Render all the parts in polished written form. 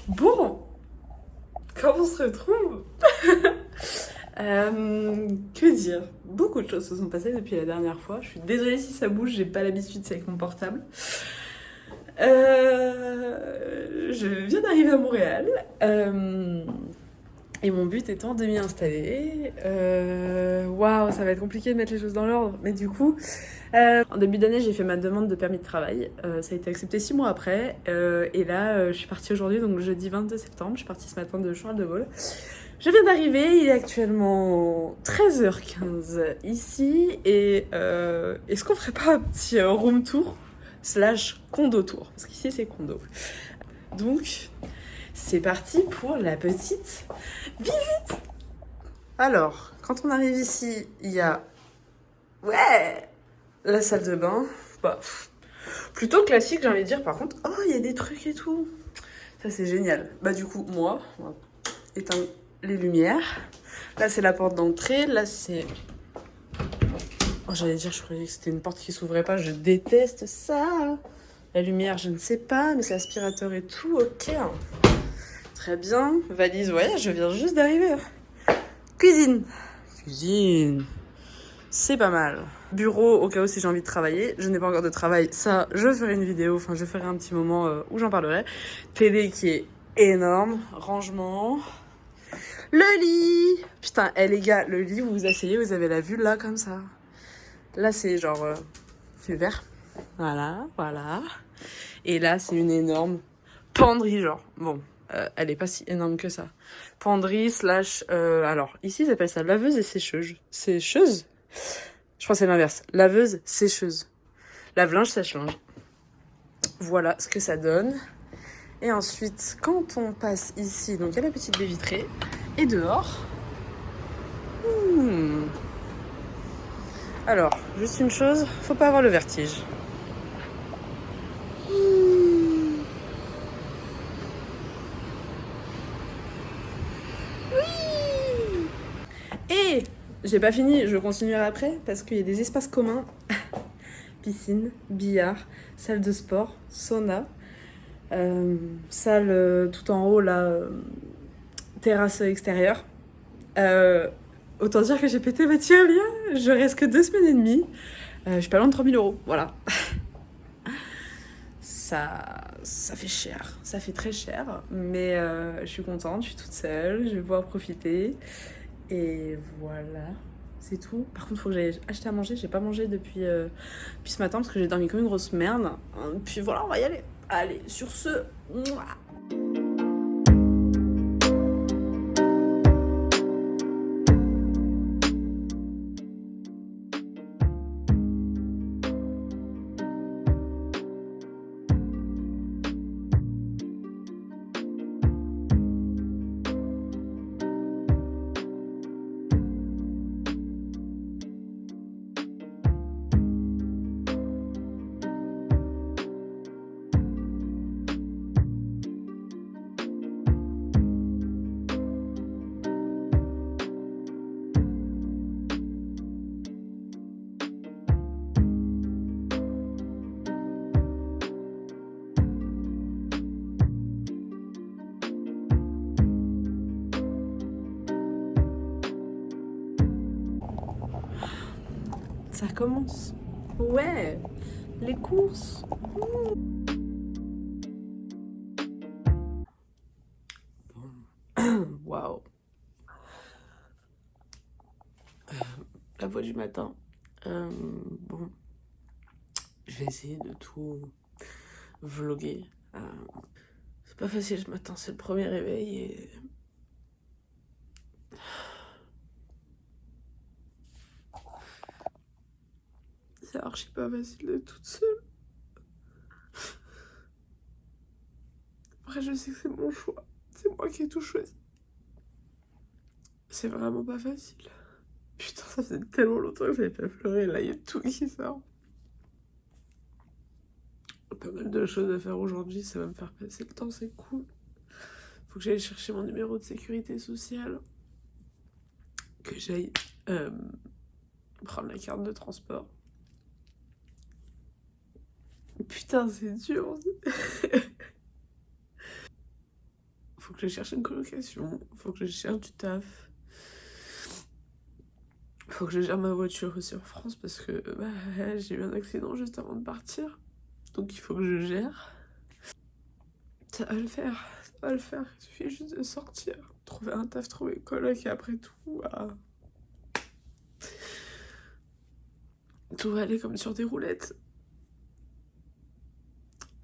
Bon, quand on se retrouve, que dire? Beaucoup de choses se sont passées depuis la dernière fois. Je suis désolée si ça bouge, j'ai pas l'habitude, c'est avec mon portable. Je viens d'arriver à Montréal. Et mon but étant de m'y installer. Waouh, ça va être compliqué de mettre les choses dans l'ordre. Mais du coup, en début d'année, j'ai fait ma demande de permis de travail. Ça a été accepté 6 mois après. Et là, je suis partie aujourd'hui, donc jeudi 22 septembre. Je suis partie ce matin de Charles de Gaulle. Je viens d'arriver, il est actuellement 13h15 ici. Et est-ce qu'on ferait pas un petit room tour slash condo tour? Parce qu'ici, c'est condo. Donc, c'est parti pour la petite visite. Alors, quand on arrive ici, il y a... Ouais, la salle de bain. Bah, plutôt classique, j'ai envie de dire. Par contre, oh, il y a des trucs et tout. Ça, c'est génial. Bah, du coup, moi, on va éteindre les lumières. Là, c'est la porte d'entrée. Là, c'est... Oh, j'allais dire, je croyais que c'était une porte qui s'ouvrait pas. Je déteste ça. La lumière, je ne sais pas, mais c'est aspirateur et tout. Ok. Très bien. Valise, ouais, je viens juste d'arriver. Cuisine. Cuisine. C'est pas mal. Bureau, au cas où si j'ai envie de travailler. Je n'ai pas encore de travail. Ça, je ferai une vidéo. Enfin, je ferai un petit moment où j'en parlerai. Télé qui est énorme. Rangement. Le lit. Putain, les gars, le lit, vous vous asseyez, vous avez la vue là, comme ça. Là, c'est genre... c'est vert. Voilà, voilà. Et là, c'est une énorme penderie, genre. Bon, elle est pas si énorme que ça. Penderie slash... alors, ici, ils appellent ça laveuse et sécheuse. Sécheuse? Je crois que c'est l'inverse. Laveuse, sécheuse. Lave-linge, sèche-linge. Voilà ce que ça donne. Et ensuite, quand on passe ici, donc il y a la petite baie vitrée. Et dehors... Alors, juste une chose, faut pas avoir le vertige. Et j'ai pas fini, je continuerai après parce qu'il y a des espaces communs. Piscine, billard, salle de sport, sauna, salle tout en haut là, terrasse extérieure. Autant dire que j'ai pété ma tirelire, je reste que 2 semaines et demie. Je suis pas loin de 3000 €, voilà. Ça fait cher, ça fait très cher, mais je suis contente, je suis toute seule, je vais pouvoir profiter. Et voilà, c'est tout. Par contre, il faut que j'aille acheter à manger. J'ai pas mangé depuis ce matin parce que j'ai dormi comme une grosse merde. Puis voilà, on va y aller. Allez, sur ce, mouah. Ça commence. Ouais, les courses. Waouh. La voix du matin. Bon, je vais essayer de tout vloguer. C'est pas facile ce matin, c'est le premier réveil et... C'est archi pas facile d'être toute seule. Après, je sais que c'est mon choix. C'est moi qui ai tout choisi. C'est vraiment pas facile. Putain, ça faisait tellement longtemps que j'avais pas pleuré. Là, il y a tout qui sort. Pas mal de choses à faire aujourd'hui. Ça va me faire passer le temps, c'est cool. Faut que j'aille chercher mon numéro de sécurité sociale. Que j'aille prendre la carte de transport. Putain, c'est dur. que je cherche une colocation, faut que je cherche du taf. Faut que je gère ma voiture aussi en France parce que j'ai eu un accident juste avant de partir. Donc il faut que je gère. Ça va le faire, ça va le faire. Il suffit juste de sortir, trouver un taf, trouver une coloc et après tout va aller comme sur des roulettes.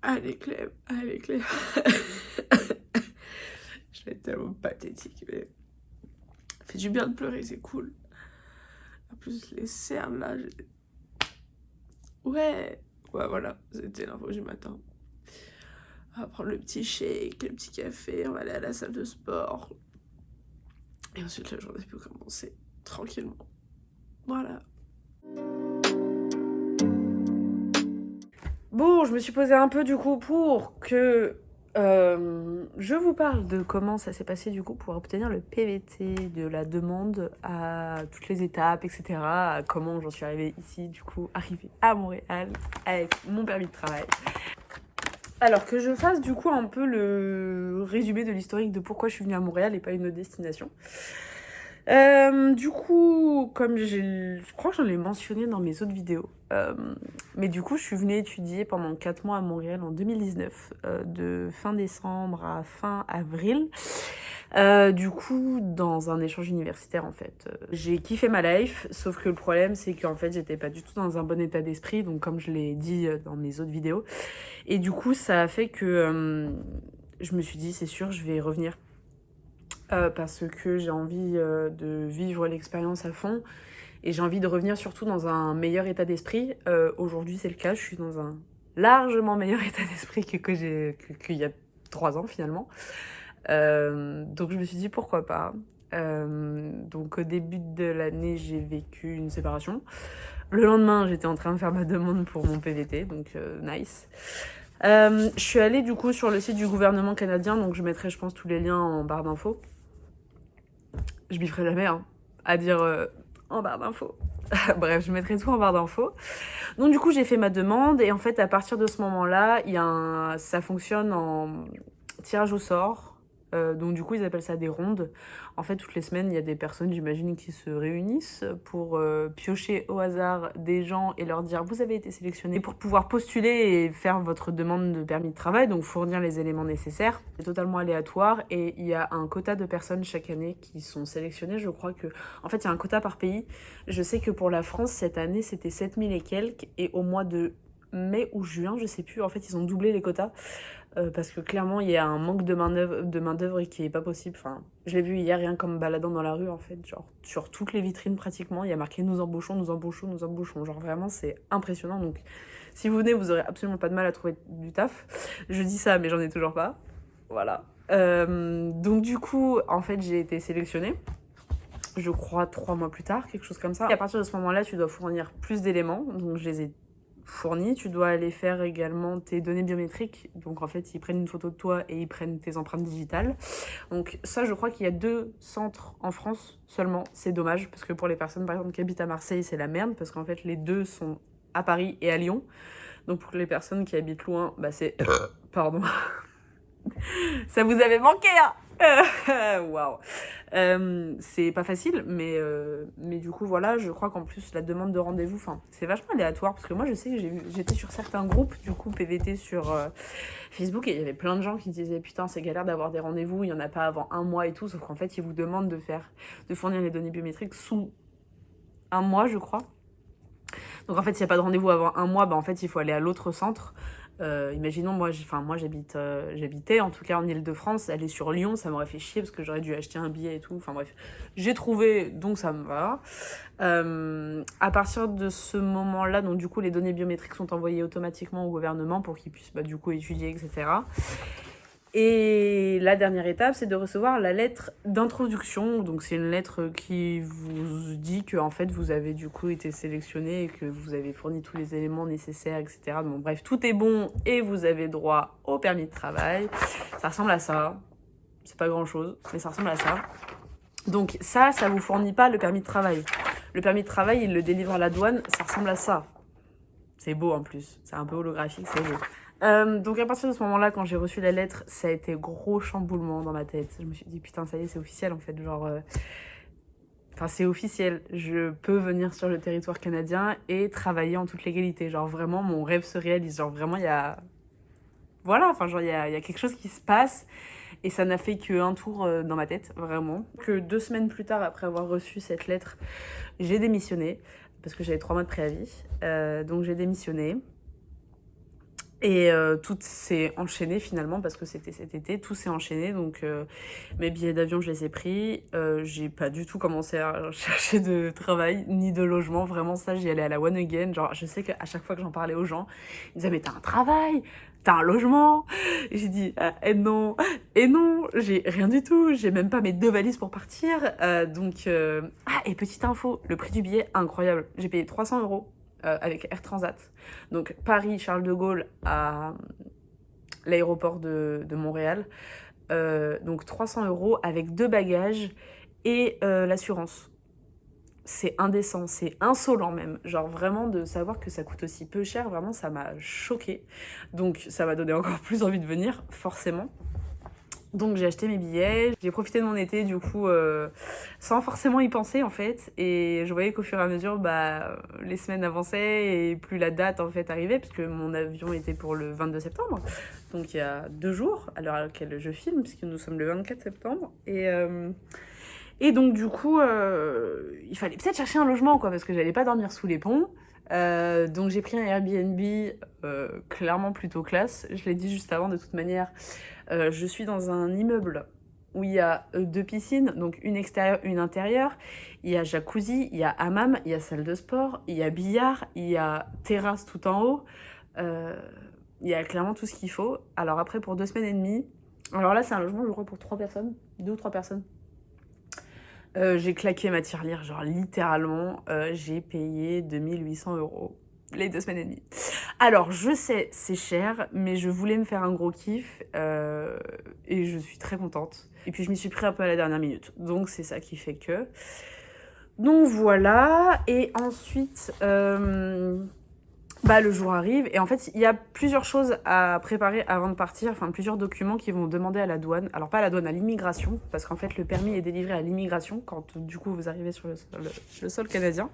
Allez Clem, allez Clem. Je vais être tellement pathétique, mais ça fait du bien de pleurer, c'est cool. En plus les cernes là, ouais, voilà, c'était l'info du matin. On va prendre le petit shake, le petit café, on va aller à la salle de sport. Et ensuite la journée peut commencer tranquillement. Voilà. Bon, je me suis posée un peu du coup pour que je vous parle de comment ça s'est passé du coup pour obtenir le PVT, de la demande à toutes les étapes, etc. À comment j'en suis arrivée ici, du coup, arrivée à Montréal avec mon permis de travail. Alors que je fasse du coup un peu le résumé de l'historique de pourquoi je suis venue à Montréal et pas une autre destination. Du coup, comme je crois que j'en ai mentionné dans mes autres vidéos, mais du coup je suis venue étudier pendant 4 mois à Montréal en 2019, de fin décembre à fin avril, du coup dans un échange universitaire en fait. J'ai kiffé ma life, sauf que le problème c'est qu'en fait j'étais pas du tout dans un bon état d'esprit, donc comme je l'ai dit dans mes autres vidéos, et du coup ça a fait que je me suis dit c'est sûr je vais revenir. Parce que j'ai envie de vivre l'expérience à fond et j'ai envie de revenir surtout dans un meilleur état d'esprit. Aujourd'hui c'est le cas, je suis dans un largement meilleur état d'esprit qu'il y a 3 ans finalement. Donc je me suis dit pourquoi pas. Donc au début de l'année j'ai vécu une séparation. Le lendemain j'étais en train de faire ma demande pour mon PVT, donc nice. Je suis allée du coup sur le site du gouvernement canadien, donc je mettrai je pense tous les liens en barre d'infos. Je bifferai jamais à dire en barre d'infos. Bref, je mettrai tout en barre d'infos. Donc du coup, j'ai fait ma demande et en fait, à partir de ce moment-là, ça fonctionne en tirage au sort. Donc du coup, ils appellent ça des rondes. En fait, toutes les semaines, il y a des personnes, j'imagine, qui se réunissent pour piocher au hasard des gens et leur dire « Vous avez été sélectionné pour pouvoir postuler et faire votre demande de permis de travail, donc fournir les éléments nécessaires. » C'est totalement aléatoire et il y a un quota de personnes chaque année qui sont sélectionnées. Je crois que... En fait, il y a un quota par pays. Je sais que pour la France, cette année, c'était 7000 et quelques. Et au mois de mai ou juin, je sais plus, en fait, ils ont doublé les quotas. Parce que clairement il y a un manque de main d'œuvre qui est pas possible. Enfin, je l'ai vu hier rien qu'en me baladant dans la rue en fait, genre sur toutes les vitrines pratiquement, il y a marqué nous embauchons, nous embauchons, nous embauchons. Genre vraiment c'est impressionnant. Donc si vous venez, vous aurez absolument pas de mal à trouver du taf. Je dis ça mais j'en ai toujours pas. Voilà. Donc du coup en fait j'ai été sélectionnée. Je crois 3 mois plus tard, quelque chose comme ça. Et à partir de ce moment-là, tu dois fournir plus d'éléments. Donc je les ai fournis. Tu dois aller faire également tes données biométriques. Donc en fait, ils prennent une photo de toi et ils prennent tes empreintes digitales. Donc ça, je crois qu'il y a 2 centres en France seulement. C'est dommage parce que pour les personnes, par exemple, qui habitent à Marseille, c'est la merde parce qu'en fait, les 2 sont à Paris et à Lyon. Donc pour les personnes qui habitent loin, bah c'est... Pardon. Ça vous avait manqué, hein. Waouh. C'est pas facile, mais du coup, voilà, je crois qu'en plus, la demande de rendez-vous, c'est vachement aléatoire, parce que moi, je sais que j'étais sur certains groupes, du coup, PVT sur Facebook, et il y avait plein de gens qui disaient, putain, c'est galère d'avoir des rendez-vous, il y en a pas avant 1 mois et tout, sauf qu'en fait, ils vous demandent de fournir les données biométriques sous 1 mois, je crois. Donc en fait, s'il n'y a pas de rendez-vous avant 1 mois, bah en fait, il faut aller à l'autre centre. Imaginons, moi j'habitais en tout cas en Ile-de-France, aller sur Lyon, ça m'aurait fait chier parce que j'aurais dû acheter un billet et tout. Enfin bref, j'ai trouvé, donc ça me va. À partir de ce moment-là, donc du coup, les données biométriques sont envoyées automatiquement au gouvernement pour qu'ils puissent du coup étudier, etc. Et la dernière étape, c'est de recevoir la lettre d'introduction. Donc c'est une lettre qui vous dit que en fait vous avez du coup été sélectionné et que vous avez fourni tous les éléments nécessaires, etc. Donc bref, tout est bon et vous avez droit au permis de travail. Ça ressemble à ça. C'est pas grand chose, mais ça ressemble à ça. Donc ça vous fournit pas le permis de travail. Le permis de travail, il le délivre à la douane, ça ressemble à ça. C'est beau en plus, c'est un peu holographique, c'est beau. Donc à partir de ce moment-là, quand j'ai reçu la lettre, ça a été gros chamboulement dans ma tête. Je me suis dit putain, ça y est, c'est officiel en fait, genre enfin c'est officiel, je peux venir sur le territoire canadien et travailler en toute légalité. Genre vraiment mon rêve se réalise, genre vraiment il y a voilà, enfin genre il y a quelque chose qui se passe et ça n'a fait qu'un tour dans ma tête, vraiment. Que 2 semaines plus tard, après avoir reçu cette lettre, j'ai démissionné parce que j'avais 3 mois de préavis. Donc j'ai démissionné. Et tout s'est enchaîné finalement parce que c'était cet été, tout s'est enchaîné. Donc mes billets d'avion, je les ai pris. J'ai pas du tout commencé à chercher de travail ni de logement. Vraiment, ça, j'y allais à la one again. Genre, je sais qu'à chaque fois que j'en parlais aux gens, ils disaient mais t'as un travail, t'as un logement. Et j'ai dit et non, j'ai rien du tout. J'ai même pas mes 2 valises pour partir. Ah, et petite info, le prix du billet, incroyable. J'ai payé 300 € avec Air Transat. Donc Paris-Charles de Gaulle à l'aéroport de Montréal. Donc 300 € avec 2 bagages et l'assurance. C'est indécent, c'est insolent même. Genre vraiment de savoir que ça coûte aussi peu cher, vraiment ça m'a choquée. Donc ça m'a donné encore plus envie de venir, forcément. Donc j'ai acheté mes billets, j'ai profité de mon été du coup sans forcément y penser en fait, et je voyais qu'au fur et à mesure les semaines avançaient et plus la date en fait arrivait, puisque mon avion était pour le 22 septembre, donc il y a 2 jours à l'heure à laquelle je filme, puisque nous sommes le 24 septembre, et donc du coup il fallait peut-être chercher un logement quoi, parce que j'allais pas dormir sous les ponts. Donc j'ai pris un Airbnb clairement plutôt classe, je l'ai dit juste avant de toute manière. Je suis dans un immeuble où il y a 2 piscines, donc une extérieure, une intérieure. Il y a jacuzzi, il y a hammam, il y a salle de sport, il y a billard, il y a terrasse tout en haut. Il y a clairement tout ce qu'il faut. Alors après, pour 2 semaines et demie, alors là c'est un logement je crois pour 3 personnes, 2 ou 3 personnes. J'ai claqué ma tirelire, genre littéralement, j'ai payé 2800 € les 2 semaines et demie. Alors, je sais, c'est cher, mais je voulais me faire un gros kiff et je suis très contente. Et puis, je m'y suis pris un peu à la dernière minute. Donc, c'est ça qui fait que... Donc, voilà. Et ensuite, le jour arrive. Et en fait, il y a plusieurs choses à préparer avant de partir. Enfin, plusieurs documents qui vont demander à la douane. Alors, pas à la douane, à l'immigration. Parce qu'en fait, le permis est délivré à l'immigration quand, du coup, vous arrivez sur le sol canadien.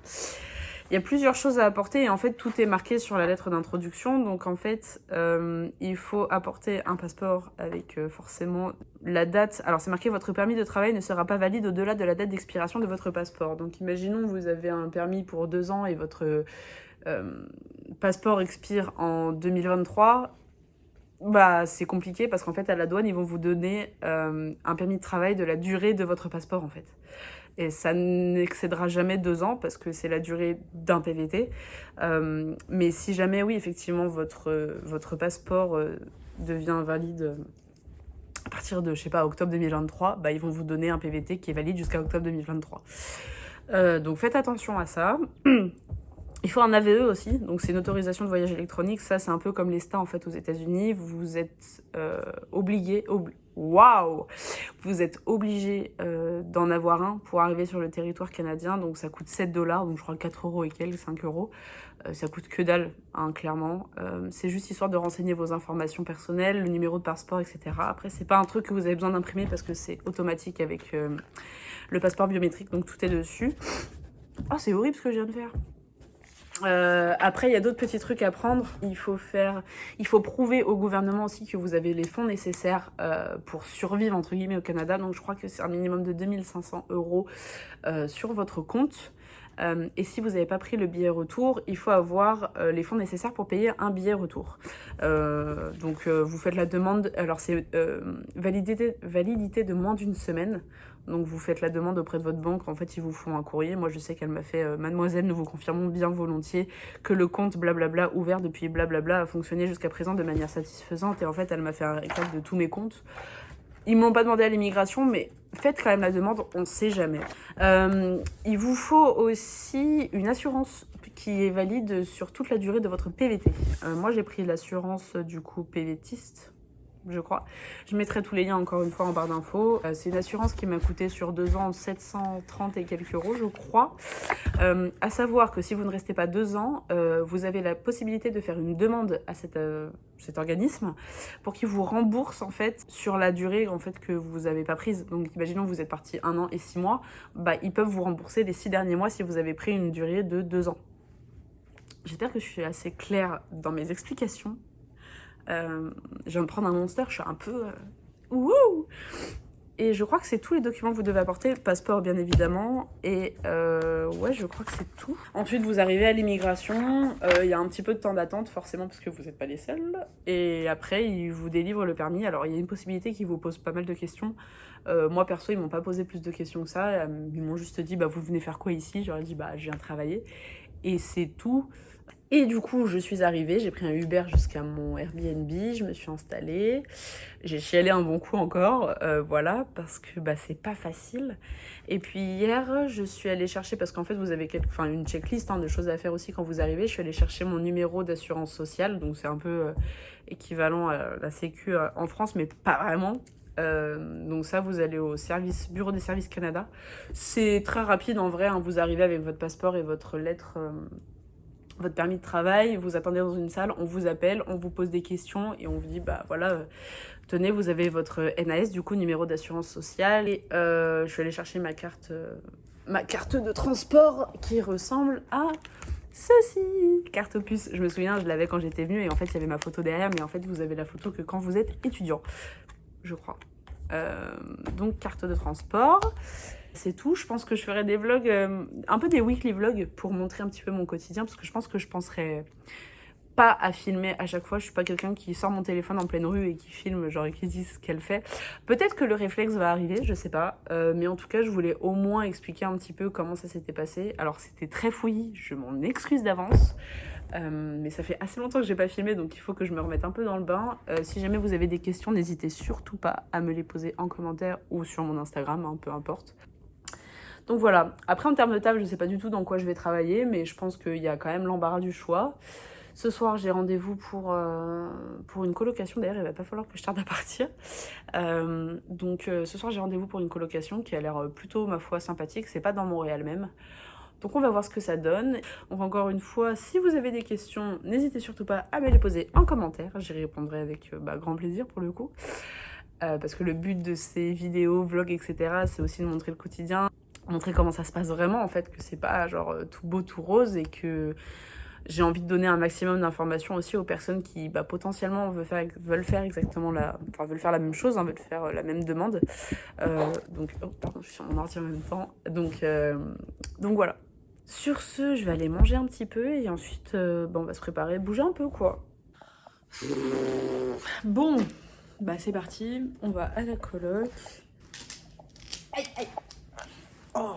Il y a plusieurs choses à apporter et en fait tout est marqué sur la lettre d'introduction. Donc en fait il faut apporter un passeport avec forcément la date. Alors c'est marqué votre permis de travail ne sera pas valide au-delà de la date d'expiration de votre passeport. Donc imaginons vous avez un permis pour 2 ans et votre passeport expire en 2023. C'est compliqué parce qu'en fait à la douane ils vont vous donner un permis de travail de la durée de votre passeport en fait. Et ça n'excédera jamais 2 ans parce que c'est la durée d'un PVT. Mais si jamais, oui, effectivement, votre passeport devient valide à partir de, je sais pas, octobre 2023, ils vont vous donner un PVT qui est valide jusqu'à octobre 2023. Donc faites attention à ça. Il faut un AVE aussi, donc c'est une autorisation de voyage électronique. Ça, c'est un peu comme l'ESTA en fait aux États-Unis. Vous êtes vous êtes obligé d'en avoir un pour arriver sur le territoire canadien. Donc ça coûte 7 $, donc je crois 4 € et quelques, 5 €. Ça coûte que dalle, hein, clairement. C'est juste histoire de renseigner vos informations personnelles, le numéro de passeport, etc. Après, c'est pas un truc que vous avez besoin d'imprimer parce que c'est automatique avec le passeport biométrique, donc tout est dessus. Oh, c'est horrible ce que je viens de faire. Après, il y a d'autres petits trucs à prendre. Il faut prouver au gouvernement aussi que vous avez les fonds nécessaires pour survivre, entre guillemets, au Canada. Donc, je crois que c'est un minimum de 2500 € sur votre compte. Et si vous n'avez pas pris le billet retour, il faut avoir les fonds nécessaires pour payer un billet retour. Donc, vous faites la demande. Alors, c'est validité de moins d'1 semaine. Donc vous faites la demande auprès de votre banque, en fait ils vous font un courrier. Moi je sais qu'elle m'a fait Mademoiselle, nous vous confirmons bien volontiers que le compte blablabla ouvert depuis blablabla a fonctionné jusqu'à présent de manière satisfaisante. Et en fait elle m'a fait un récap de tous mes comptes. Ils m'ont pas demandé à l'immigration, mais faites quand même la demande, on sait jamais. Il vous faut aussi une assurance qui est valide sur toute la durée de votre PVT. Moi j'ai pris l'assurance du coup PVTiste. je crois. Je mettrai tous les liens encore une fois en barre d'infos. C'est une assurance qui m'a coûté sur 2 ans 730 et quelques euros, je crois. À savoir que si vous ne restez pas 2 ans, vous avez la possibilité de faire une demande à cet organisme pour qu'il vous rembourse en fait sur la durée en fait que vous n'avez pas prise. Donc imaginons que vous êtes parti 1 an et 6 mois, bah, ils peuvent vous rembourser les 6 derniers mois si vous avez pris une durée de 2 ans. J'espère que je suis assez claire dans mes explications. Je viens de prendre un Monster, je suis un peu... Wouh! Et je crois que c'est tous les documents que vous devez apporter, passeport bien évidemment, et ouais, je crois que c'est tout. Ensuite, vous arrivez à l'immigration, il y a un petit peu de temps d'attente forcément parce que vous n'êtes pas les seuls, et après, ils vous délivrent le permis. Alors, il y a une possibilité qu'ils vous posent pas mal de questions. Moi, perso, ils m'ont pas posé plus de questions que ça, ils m'ont juste dit, bah, vous venez faire quoi ici? J'aurais dit, bah, je viens travailler, et c'est tout. Et du coup, je suis arrivée, j'ai pris un Uber jusqu'à mon Airbnb, je me suis installée, j'ai chialé un bon coup encore, voilà, parce que bah, c'est pas facile. Et puis hier, je suis allée chercher, parce qu'en fait, vous avez une checklist de choses à faire aussi quand vous arrivez, je suis allée chercher mon numéro d'assurance sociale, donc c'est un peu équivalent à la Sécu en France, mais pas vraiment. Donc ça, vous allez au bureau des services Canada. C'est très rapide en vrai, vous arrivez avec votre passeport et votre lettre... votre permis de travail, vous attendez dans une salle, on vous appelle, on vous pose des questions et on vous dit, bah voilà, tenez, vous avez votre NAS, du coup, numéro d'assurance sociale. Et je suis allée chercher ma carte de transport qui ressemble à ceci. Carte puce, je me souviens, je l'avais quand j'étais venue et en fait, il y avait ma photo derrière, mais en fait, vous avez la photo que quand vous êtes étudiant, je crois. Donc, carte de transport. C'est tout, je pense que je ferai des vlogs, un peu des weekly vlogs pour montrer un petit peu mon quotidien parce que je pense que je penserai pas à filmer à chaque fois. Je suis pas quelqu'un qui sort mon téléphone en pleine rue et qui filme, genre et qui dit ce qu'elle fait. Peut-être que le réflexe va arriver, je sais pas, mais en tout cas je voulais au moins expliquer un petit peu comment ça s'était passé. Alors c'était très fouillis, je m'en excuse d'avance. Mais ça fait assez longtemps que j'ai pas filmé, donc il faut que je me remette un peu dans le bain. Si jamais vous avez des questions, n'hésitez surtout pas à me les poser en commentaire ou sur mon Instagram, peu importe. Donc voilà, après en termes de table, je sais pas du tout dans quoi je vais travailler, mais je pense qu'il y a quand même l'embarras du choix. Ce soir, j'ai rendez-vous pour une colocation, d'ailleurs il va pas falloir que je tarde à partir. Ce soir j'ai rendez-vous pour une colocation qui a l'air plutôt, ma foi, sympathique, c'est pas dans Montréal même. Donc on va voir ce que ça donne. Donc encore une fois, si vous avez des questions, n'hésitez surtout pas à me les poser en commentaire, j'y répondrai avec grand plaisir pour le coup. Parce que le but de ces vidéos, vlogs, etc., c'est aussi de montrer le quotidien, montrer comment ça se passe vraiment en fait, que c'est pas genre tout beau, tout rose et que j'ai envie de donner un maximum d'informations aussi aux personnes qui potentiellement veulent faire exactement veulent faire la même chose, veulent faire la même demande. Pardon, je suis sur mon ordi en même temps. Donc voilà. Sur ce, je vais aller manger un petit peu et ensuite on va se préparer, bouger un peu quoi. Bon, bah c'est parti, on va à la coloc. Aïe aïe. Oh.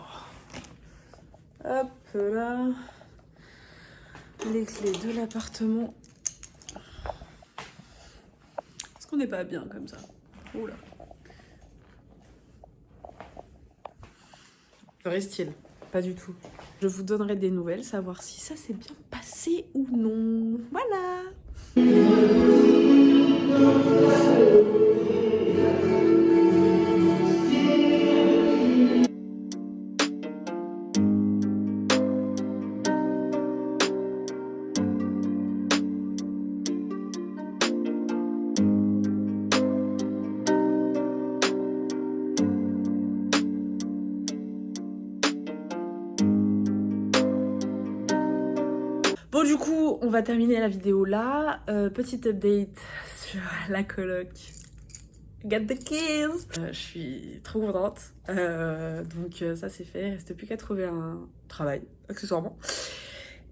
Hop là. Les clés de l'appartement. Est-ce qu'on n'est pas bien comme ça? Oula. Reste-t-il? Pas du tout. Je vous donnerai des nouvelles, savoir si ça s'est bien passé ou non. Voilà. Bon du coup, on va terminer la vidéo là. Petite update sur la coloc. Got the keys. Je suis trop contente. Ça c'est fait. Il reste plus qu'à trouver un travail, accessoirement.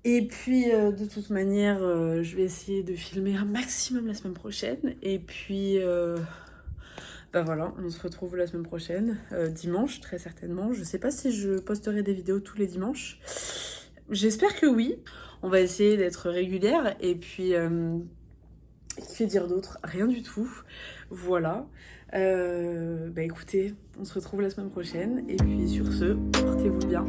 Et puis de toute manière, je vais essayer de filmer un maximum la semaine prochaine. Et puis voilà, on se retrouve la semaine prochaine, dimanche très certainement. Je sais pas si je posterai des vidéos tous les dimanches. J'espère que oui. On va essayer d'être régulière et puis que dire d'autre? Rien du tout. Voilà. Écoutez, on se retrouve la semaine prochaine et puis sur ce, portez-vous bien.